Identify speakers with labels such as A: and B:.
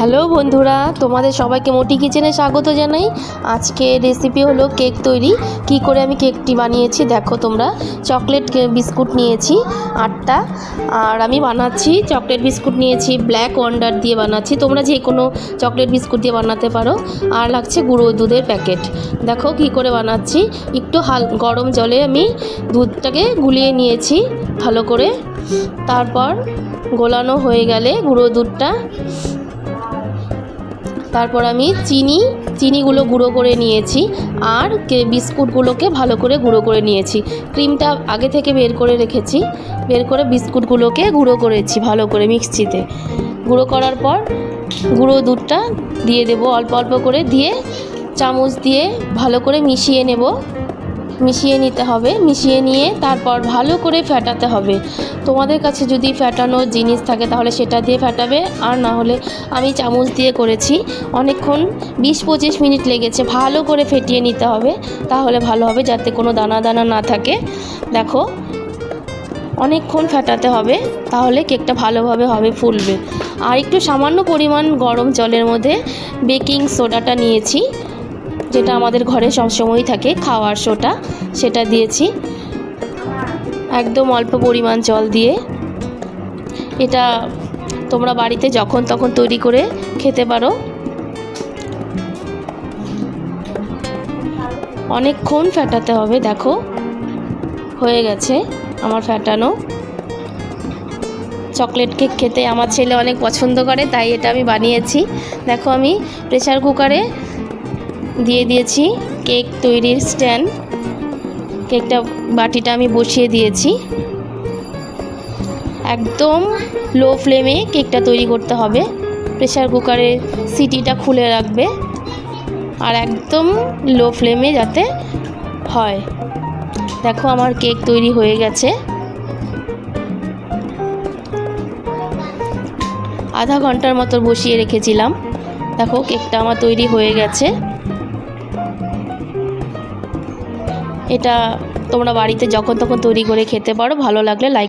A: Hello বন্ধুরা, তোমাদের সবাইকে মোটি কিচেনে স্বাগত জানাই। আজকে রেসিপি হলো কেক তৈরি। কি করে আমি কেকটি বানিয়েছি দেখো তোমরা। চকলেট বিস্কুট নিয়েছি 8টা, আর আমি বানাচ্ছি চকলেট বিস্কুট নিয়েছি ব্ল্যাক ওয়ান্ডার দিয়ে বানাচ্ছি। তোমরা যে কোনো চকলেট বিস্কুট দিয়ে বানাতে পারো। আর লাগছে গুঁড়ো দুধের প্যাকেট। দেখো কি করে বানাচ্ছি। একটু গরম জলে আমি দুধটাকে গুলিয়ে নিয়েছি ভালো করে। তারপর গোলানো হয়ে গেলে গুঁড়ো দুধটা, তারপর আমি চিনিগুলো গুঁড়ো করে নিয়েছি আর বিস্কুটগুলোকে ভালো করে গুঁড়ো করে নিয়েছি। ক্রিমটা আগে থেকে বের করে রেখেছি, বের করে বিস্কুটগুলোকে গুঁড়ো করেছি ভালো করে মিক্সিতে। গুঁড়ো করার পর গুঁড়ো দুধটা দিয়ে দেবো অল্প অল্প করে, দিয়ে চামচ দিয়ে ভালো করে মিশিয়ে নিতে হবে। মিশিয়ে নিয়ে তারপর ভালো করে ফেটাতে হবে। তোমাদের কাছে যদি ফেটানোর জিনিস থাকে তাহলে সেটা দিয়ে ফেটাবে, আর না হলে আমি চামচ দিয়ে করেছি। অনেকক্ষণ 20-25 মিনিট লেগেছে। ভালো করে ফেটিয়ে নিতে হবে, তাহলে ভালো হবে, যাতে কোনো দানা দানা না থাকে। দেখো অনেকক্ষণ ফেটাতে হবে, তাহলে কেকটা ভালোভাবে হবে, ফুলবে। আর একটু সামান্য পরিমাণ গরম জলের মধ্যে বেকিং সোডাটা নিয়েছি, যেটা আমাদের ঘরে সবসময়ই থাকে, খাওয়ার সোডা, সেটা দিয়েছি একদম অল্প পরিমাণ জল দিয়ে। এটা তোমরা বাড়িতে যখন তখন তৈরি করে খেতে পারো। অনেকক্ষণ ফেটাতে হবে। দেখো হয়ে গেছে আমার ফেটানো। চকলেট কেক খেতে আমার ছেলে অনেক পছন্দ করে, তাই এটা আমি বানিয়েছি। দেখো আমি প্রেসার কুকারে দিয়ে দিয়েছি কেক তৈরির স্ট্যান্ড। কেকটা বাটিটা আমি বসিয়ে দিয়েছি। একদম লো ফ্লেমে কেকটা তৈরি করতে হবে। প্রেসার কুকারের সিটিটা খুলে রাখবে, আর একদম লো ফ্লেমে যাতে হয়। দেখো আমার কেক তৈরি হয়ে গেছে। আধা ঘন্টার মতো বসিয়ে রেখেছিলাম। দেখো কেকটা আমার তৈরি হয়ে গেছে। এটা তোমরা বাড়িতে যখন তখন তৈরি করে খেতে পারো। ভালো লাগলে লাইক